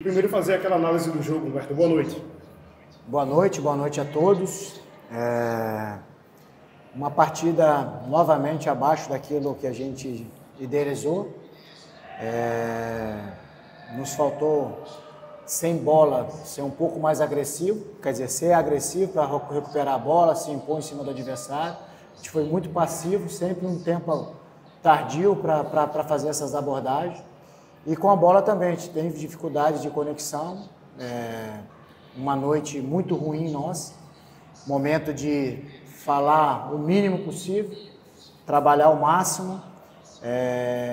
Primeiro fazer aquela análise do jogo, Humberto. Boa noite. Boa noite a todos. Uma partida novamente abaixo daquilo que a gente idealizou. Nos faltou, sem bola, ser um pouco mais agressivo, quer dizer, ser agressivo para recuperar a bola, se impor em cima do adversário. A gente foi muito passivo, sempre um tempo tardio para fazer essas abordagens. E com a bola também, a gente teve dificuldade de conexão, uma noite muito ruim nossa, momento de falar o mínimo possível, trabalhar o máximo.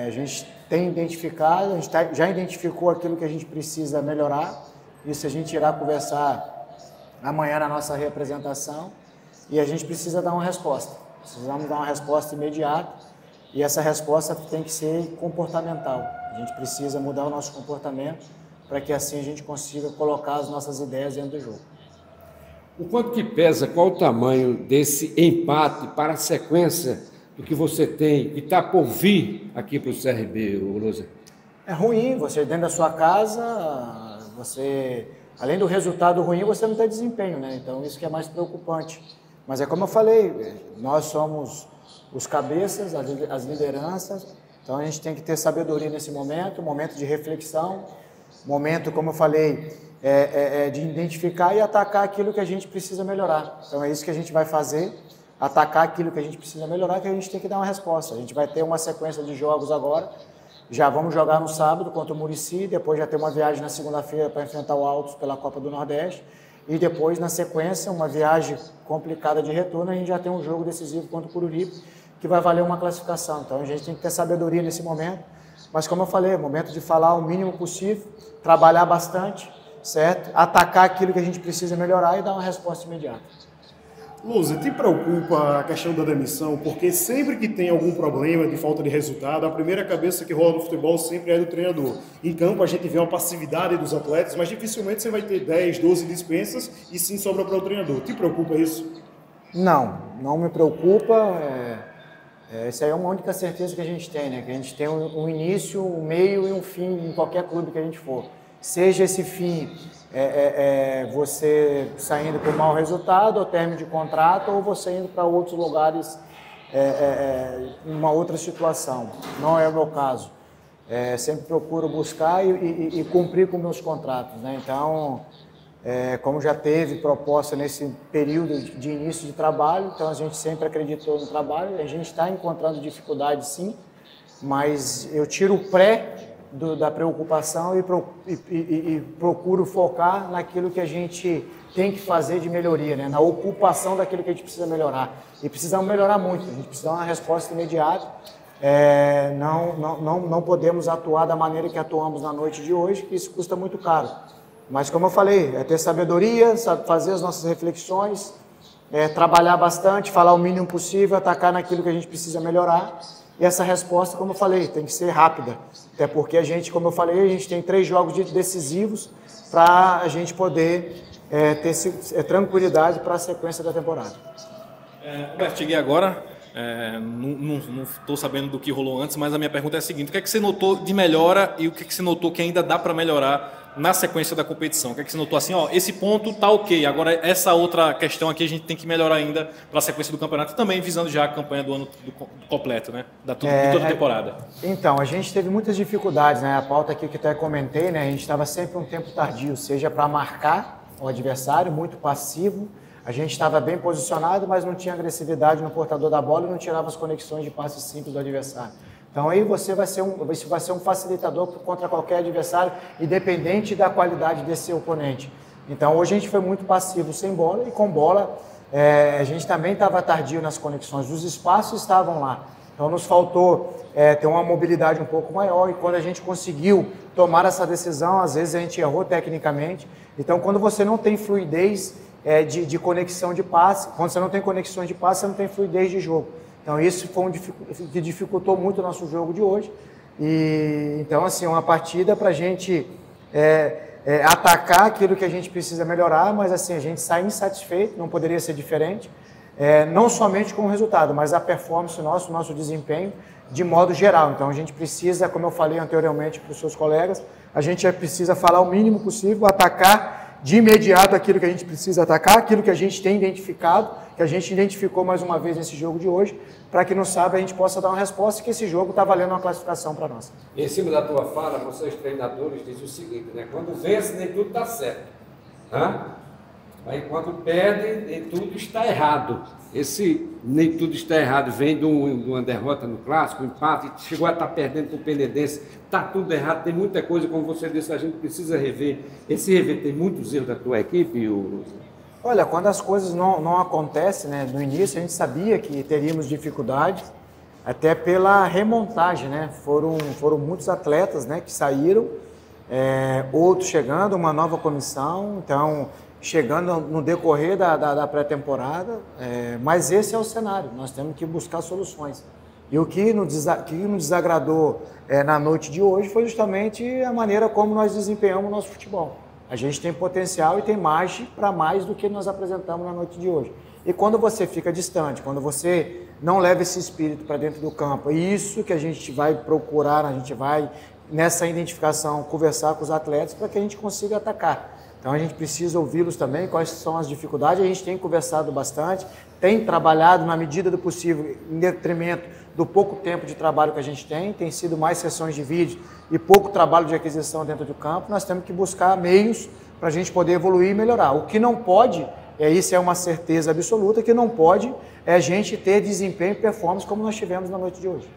A gente tem identificado, a gente já identificou aquilo que a gente precisa melhorar, isso a gente irá conversar amanhã na nossa representação, e a gente precisa dar uma resposta, precisamos dar uma resposta imediata, e essa resposta tem que ser comportamental. A gente precisa mudar o nosso comportamento para que assim a gente consiga colocar as nossas ideias dentro do jogo. O quanto que pesa, qual o tamanho desse empate para a sequência do que você tem e está por vir aqui para o CRB, Lousa? É ruim, você dentro da sua casa, você, além do resultado ruim, você não tem desempenho, né? Então isso que é mais preocupante. Mas é como eu falei, nós somos os cabeças, as lideranças, então a gente tem que ter sabedoria nesse momento, momento de reflexão, momento, como eu falei, de identificar e atacar aquilo que a gente precisa melhorar. Então é isso que a gente vai fazer, atacar aquilo que a gente precisa melhorar, que a gente tem que dar uma resposta. A gente vai ter uma sequência de jogos agora, já vamos jogar no sábado contra o Muricy, depois já ter uma viagem na segunda-feira para enfrentar o Altos pela Copa do Nordeste, e depois, na sequência, uma viagem complicada de retorno, a gente já tem um jogo decisivo contra o Coruripe, que vai valer uma classificação. Então a gente tem que ter sabedoria nesse momento, mas como eu falei, é momento de falar o mínimo possível, trabalhar bastante, certo? Atacar aquilo que a gente precisa melhorar e dar uma resposta imediata. Lousa, te preocupa a questão da demissão? Porque sempre que tem algum problema de falta de resultado, a primeira cabeça que rola no futebol sempre é do treinador. Em campo a gente vê uma passividade dos atletas, mas dificilmente você vai ter 10, 12 dispensas e sim sobra para o treinador. Te preocupa isso? Não me preocupa. Essa aí é uma única certeza que a gente tem, né? Que a gente tem um início, um meio e um fim em qualquer clube que a gente for. Seja esse fim você saindo por mau resultado, ou término de contrato, ou você indo para outros lugares em uma outra situação. Não é o meu caso. Sempre procuro buscar e cumprir com meus contratos, né? Então, como já teve proposta nesse período de início de trabalho, então a gente sempre acreditou no trabalho, a gente está encontrando dificuldades sim, mas eu tiro o da preocupação e procuro focar naquilo que a gente tem que fazer de melhoria, né? Na ocupação daquilo que a gente precisa melhorar. E precisamos melhorar muito, a gente precisa dar uma resposta imediata. Não podemos atuar da maneira que atuamos na noite de hoje, que isso custa muito caro. Mas como eu falei, é ter sabedoria, fazer as nossas reflexões, trabalhar bastante, falar o mínimo possível, atacar naquilo que a gente precisa melhorar. E essa resposta, como eu falei, tem que ser rápida. Até porque a gente, como eu falei, a gente tem 3 jogos decisivos para a gente poder ter tranquilidade para a sequência da temporada. Humberto, cheguei agora, não estou sabendo do que rolou antes, mas a minha pergunta é a seguinte: o que é que você notou de melhora e o que é que você notou que ainda dá para melhorar na sequência da competição? O que é que você notou assim, esse ponto tá ok, agora essa outra questão aqui a gente tem que melhorar ainda para a sequência do campeonato, também visando já a campanha do ano completo, né? De toda a temporada. Então, a gente teve muitas dificuldades, né? A pauta aqui que até comentei, né? A gente estava sempre um tempo tardio, seja para marcar o adversário, muito passivo. A gente estava bem posicionado, mas não tinha agressividade no portador da bola e não tirava as conexões de passes simples do adversário. Então aí isso vai ser um facilitador contra qualquer adversário, independente da qualidade desse oponente. Então hoje a gente foi muito passivo sem bola e com bola a gente também estava tardio nas conexões, os espaços estavam lá. Então nos faltou ter uma mobilidade um pouco maior e quando a gente conseguiu tomar essa decisão, às vezes a gente errou tecnicamente. Então quando você não tem fluidez de conexão de passe, quando você não tem conexões de passe, você não tem fluidez de jogo. Então isso foi que dificultou muito o nosso jogo de hoje. E então assim, uma partida para a gente atacar aquilo que a gente precisa melhorar, mas assim, a gente sai insatisfeito, não poderia ser diferente, não somente com o resultado, mas a performance nosso desempenho de modo geral. Então a gente precisa, como eu falei anteriormente para os seus colegas, a gente precisa falar o mínimo possível, atacar de imediato aquilo que a gente precisa atacar, aquilo que a gente tem identificado, que a gente identificou mais uma vez nesse jogo de hoje, para que no sábado a gente possa dar uma resposta que esse jogo está valendo uma classificação para nós. Em cima da tua fala, vocês treinadores dizem o seguinte, né? Quando vence, nem tudo está certo. Aí quando perde, nem tudo está errado. Esse nem tudo está errado vem de uma derrota no clássico, um empate, chegou a estar perdendo para o Penedense, está tudo errado, tem muita coisa, como você disse, a gente precisa rever. Esse rever tem muitos erros da tua equipe? Olha, quando as coisas não acontecem, né? No início a gente sabia que teríamos dificuldades, até pela remontagem, né? Foram muitos atletas, né, que saíram, outros chegando, uma nova comissão, então chegando no decorrer da pré-temporada, mas esse é o cenário, nós temos que buscar soluções. E o que nos desagradou na noite de hoje foi justamente a maneira como nós desempenhamos o nosso futebol. A gente tem potencial e tem margem para mais do que nós apresentamos na noite de hoje. E quando você fica distante, quando você não leva esse espírito para dentro do campo, é isso que a gente vai procurar, a gente vai, nessa identificação, conversar com os atletas para que a gente consiga atacar. Então a gente precisa ouvi-los também, quais são as dificuldades, a gente tem conversado bastante, tem trabalhado na medida do possível, em detrimento do pouco tempo de trabalho que a gente tem sido mais sessões de vídeo e pouco trabalho de aquisição dentro do campo, nós temos que buscar meios para a gente poder evoluir e melhorar. O que não pode, isso é uma certeza absoluta, que não pode é a gente ter desempenho e performance como nós tivemos na noite de hoje.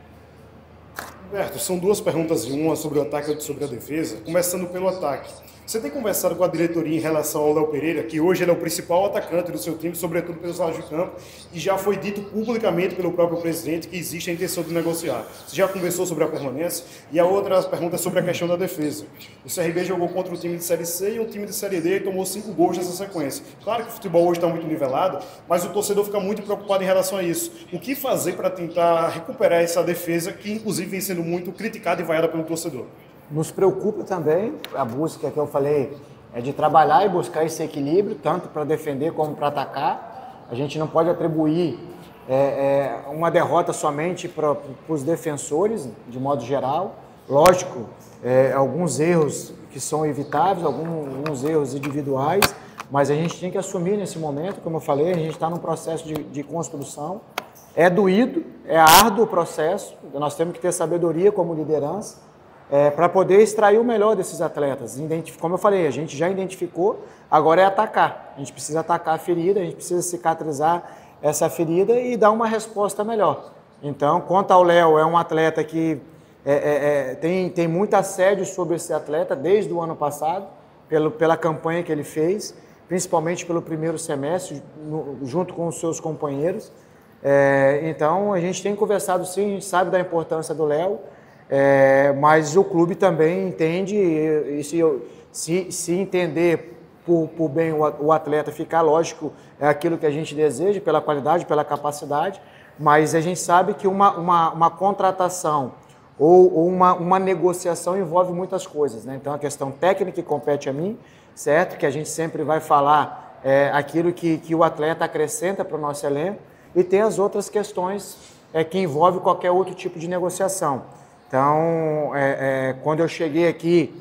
Roberto, são duas perguntas em uma sobre o ataque e sobre a defesa. Começando pelo ataque. Você tem conversado com a diretoria em relação ao Léo Pereira, que hoje ele é o principal atacante do seu time, sobretudo pelos lados de campo, e já foi dito publicamente pelo próprio presidente que existe a intenção de negociar. Você já conversou sobre a permanência? E a outra pergunta é sobre a questão da defesa. O CRB jogou contra um time de Série C e um time de Série D e tomou 5 gols nessa sequência. Claro que o futebol hoje está muito nivelado, mas o torcedor fica muito preocupado em relação a isso. O que fazer para tentar recuperar essa defesa, que inclusive vem sendo muito criticada e vaiada pelo torcedor? Nos preocupa também a busca que eu falei, de trabalhar e buscar esse equilíbrio, tanto para defender como para atacar. A gente não pode atribuir uma derrota somente para os defensores, de modo geral. Lógico, alguns erros que são evitáveis, alguns erros individuais, mas a gente tem que assumir nesse momento, como eu falei, a gente está num processo de construção. É doído, é árduo o processo, nós temos que ter sabedoria como liderança, para poder extrair o melhor desses atletas. Como eu falei, a gente já identificou, agora é atacar. A gente precisa atacar a ferida, a gente precisa cicatrizar essa ferida e dar uma resposta melhor. Então, quanto ao Léo, é um atleta que tem muito assédio sobre esse atleta desde o ano passado, pela campanha que ele fez, principalmente pelo primeiro semestre, junto com os seus companheiros. Então, a gente tem conversado sim, a gente sabe da importância do Léo, mas o clube também entende, e se entender por bem o atleta ficar, lógico, é aquilo que a gente deseja, pela qualidade, pela capacidade, mas a gente sabe que uma contratação ou uma negociação envolve muitas coisas, né? Então a questão técnica que compete a mim, certo? Que a gente sempre vai falar aquilo que o atleta acrescenta para o nosso elenco, e tem as outras questões que envolvem qualquer outro tipo de negociação. Então, quando eu cheguei aqui,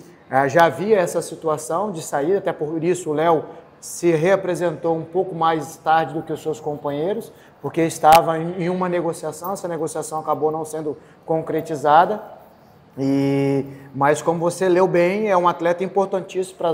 já havia essa situação de saída, até por isso o Léo se reapresentou um pouco mais tarde do que os seus companheiros, porque estava em uma negociação, essa negociação acabou não sendo concretizada, mas como você leu bem, é um atleta importantíssimo para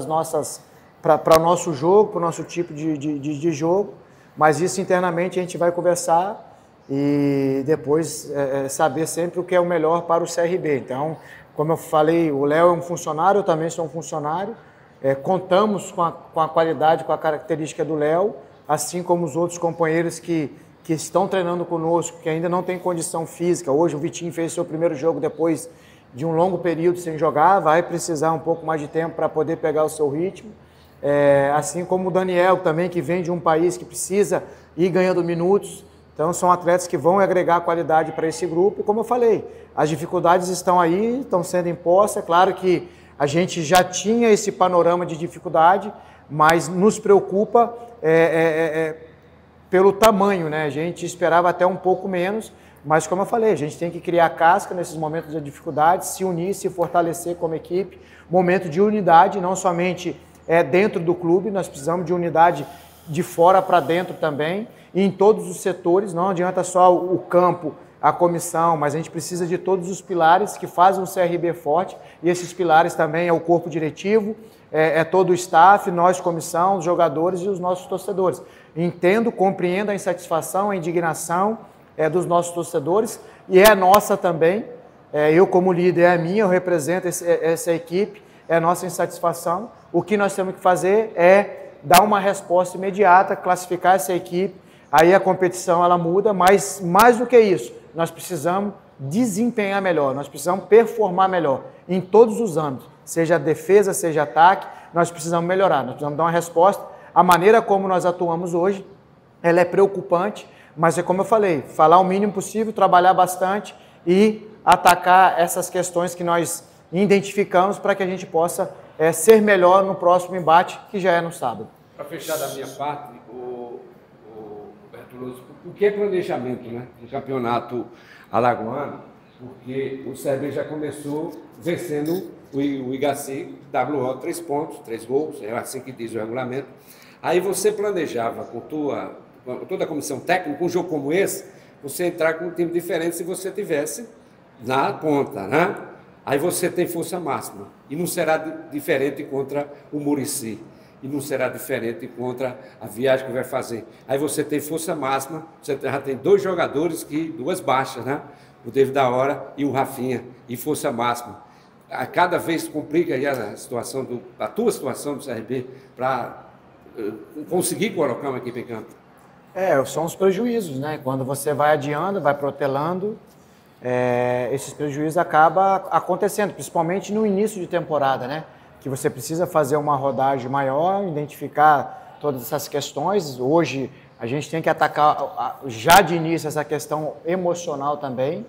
o nosso jogo, para o nosso tipo de jogo, mas isso internamente a gente vai conversar e depois saber sempre o que é o melhor para o CRB. Então, como eu falei, o Léo é um funcionário, eu também sou um funcionário, contamos com a qualidade, com a característica do Léo, assim como os outros companheiros que estão treinando conosco, que ainda não têm condição física. Hoje o Vitinho fez seu primeiro jogo depois de um longo período sem jogar, vai precisar um pouco mais de tempo para poder pegar o seu ritmo. Assim como o Daniel também, que vem de um país que precisa ir ganhando minutos. Então, são atletas que vão agregar qualidade para esse grupo. E, como eu falei, as dificuldades estão aí, estão sendo impostas. É claro que a gente já tinha esse panorama de dificuldade, mas nos preocupa pelo tamanho, né? A gente esperava até um pouco menos, Mas, como eu falei, a gente tem que criar casca nesses momentos de dificuldade, se unir, se fortalecer como equipe, momento de unidade, não somente dentro do clube, nós precisamos de unidade de fora para dentro também, e em todos os setores, não adianta só o campo, a comissão, mas a gente precisa de todos os pilares que fazem o CRB forte, e esses pilares também é o corpo diretivo, todo o staff, nós, comissão, os jogadores e os nossos torcedores. Entendo, compreendo a insatisfação, a indignação dos nossos torcedores, e é nossa também. Eu, como líder, é a minha, eu represento essa equipe, é a nossa insatisfação. O que nós temos que fazer é dar uma resposta imediata, classificar essa equipe, aí a competição ela muda, mas mais do que isso, nós precisamos desempenhar melhor, nós precisamos performar melhor em todos os âmbitos, seja defesa, seja ataque, nós precisamos melhorar, nós precisamos dar uma resposta. A maneira como nós atuamos hoje, ela é preocupante, mas é como eu falei, falar o mínimo possível, trabalhar bastante e atacar essas questões que nós identificamos para que a gente possa ser melhor no próximo embate, que já é no sábado. Para fechar da minha parte, o Bertoloso, o que é planejamento, né, no campeonato alagoano? Porque o CRB já começou vencendo o Igaci, WO, 3 pontos, 3 gols, é assim que diz o regulamento. Aí você planejava com toda a comissão técnica, um jogo como esse, você entrar com um time diferente se você tivesse na ponta, né? Aí você tem força máxima. E não será diferente contra o Muricy. E não será diferente contra a Viagem que vai fazer. Aí você tem força máxima, você já tem 2 jogadores, 2 baixas, né? O David da Hora e o Rafinha, e força máxima. A cada vez complica aí a tua situação do CRB para conseguir colocar uma equipe em campo. São os prejuízos, né? Quando você vai adiando, vai protelando, esses prejuízos acabam acontecendo, principalmente no início de temporada, né? Que você precisa fazer uma rodagem maior, identificar todas essas questões. Hoje a gente tem que atacar já de início essa questão emocional também.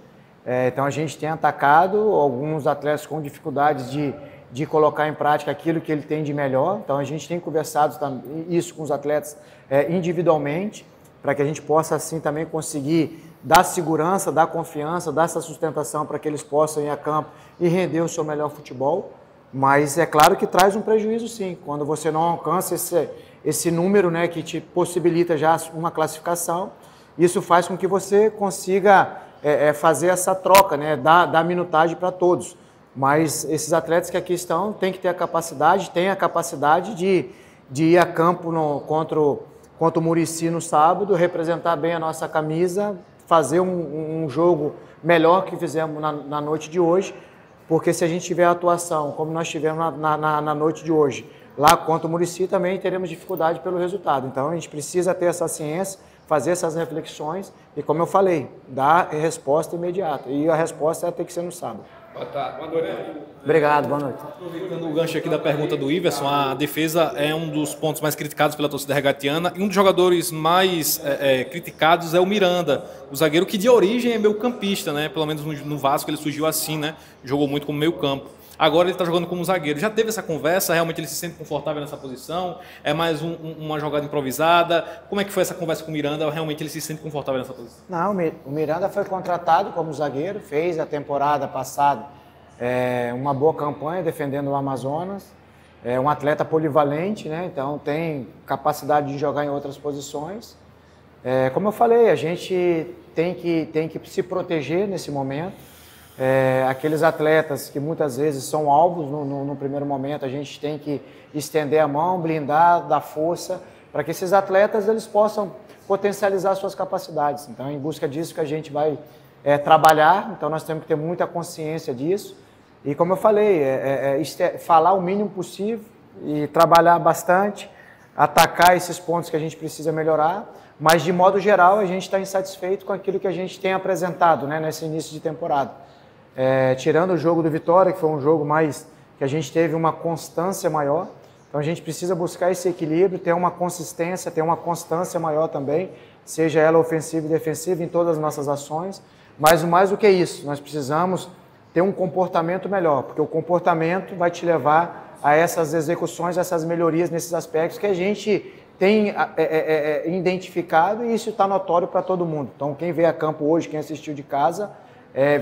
Então a gente tem atacado alguns atletas com dificuldades de colocar em prática aquilo que ele tem de melhor. Então a gente tem conversado isso com os atletas individualmente, para que a gente possa assim também conseguir dar segurança, dar confiança, dar essa sustentação para que eles possam ir a campo e render o seu melhor futebol. Mas é claro que traz um prejuízo sim, quando você não alcança esse número, né, que te possibilita já uma classificação. Isso faz com que você consiga fazer essa troca, né, dar minutagem para todos. Mas esses atletas que aqui estão têm que ter a capacidade de ir a campo contra o Muricy no sábado, representar bem a nossa camisa, fazer um jogo melhor que fizemos na noite de hoje, porque se a gente tiver a atuação como nós tivemos na noite de hoje, lá contra o Muricy, também teremos dificuldade pelo resultado. Então a gente precisa ter essa ciência, fazer essas reflexões e, como eu falei, dar resposta imediata. E a resposta tem que ser no sábado. Boa noite. Obrigado, boa noite. Aproveitando o gancho aqui da pergunta do Iverson, a defesa é um dos pontos mais criticados pela torcida regatiana e um dos jogadores mais criticados é o Miranda, o zagueiro que de origem é meio-campista, né? Pelo menos no Vasco ele surgiu assim, né? Jogou muito como meio-campo. Agora ele está jogando como zagueiro. Já teve essa conversa? Realmente ele se sente confortável nessa posição? É mais uma jogada improvisada? Como é que foi essa conversa com o Miranda? Realmente ele se sente confortável nessa posição? Não, o Miranda foi contratado como zagueiro, fez a temporada passada uma boa campanha defendendo o Amazonas. É um atleta polivalente, né? Então tem capacidade de jogar em outras posições. Como eu falei, a gente tem que se proteger nesse momento. Aqueles atletas que muitas vezes são alvos no primeiro momento, a gente tem que estender a mão, blindar, dar força, para que esses atletas eles possam potencializar suas capacidades. Então, em busca disso que a gente vai trabalhar, então nós temos que ter muita consciência disso. E como eu falei, falar o mínimo possível e trabalhar bastante, atacar esses pontos que a gente precisa melhorar, mas de modo geral a gente está insatisfeito com aquilo que a gente tem apresentado, né, nesse início de temporada. Tirando o jogo do Vitória, que foi um jogo mais que a gente teve uma constância maior, então a gente precisa buscar esse equilíbrio, ter uma consistência, ter uma constância maior também, seja ela ofensiva e defensiva em todas as nossas ações, mas mais do que isso, nós precisamos ter um comportamento melhor, porque o comportamento vai te levar a essas execuções, essas melhorias nesses aspectos que a gente tem identificado, e isso está notório para todo mundo. Então, quem veio a campo hoje, quem assistiu de casa,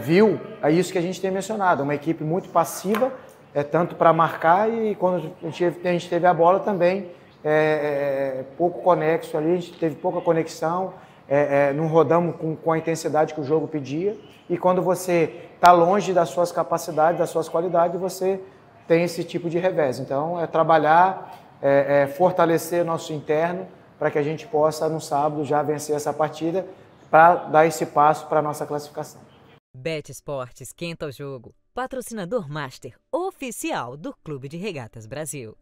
viu isso que a gente tem mencionado, uma equipe muito passiva, tanto para marcar, e quando a gente teve a bola também, pouco conexo ali, a gente teve pouca conexão, não rodamos com a intensidade que o jogo pedia, e quando você está longe das suas capacidades, das suas qualidades, você tem esse tipo de revés. Então, trabalhar, fortalecer nosso interno para que a gente possa, no sábado, já vencer essa partida para dar esse passo para a nossa classificação. Bet Esportes esquenta o jogo. Patrocinador Master oficial do Clube de Regatas Brasil.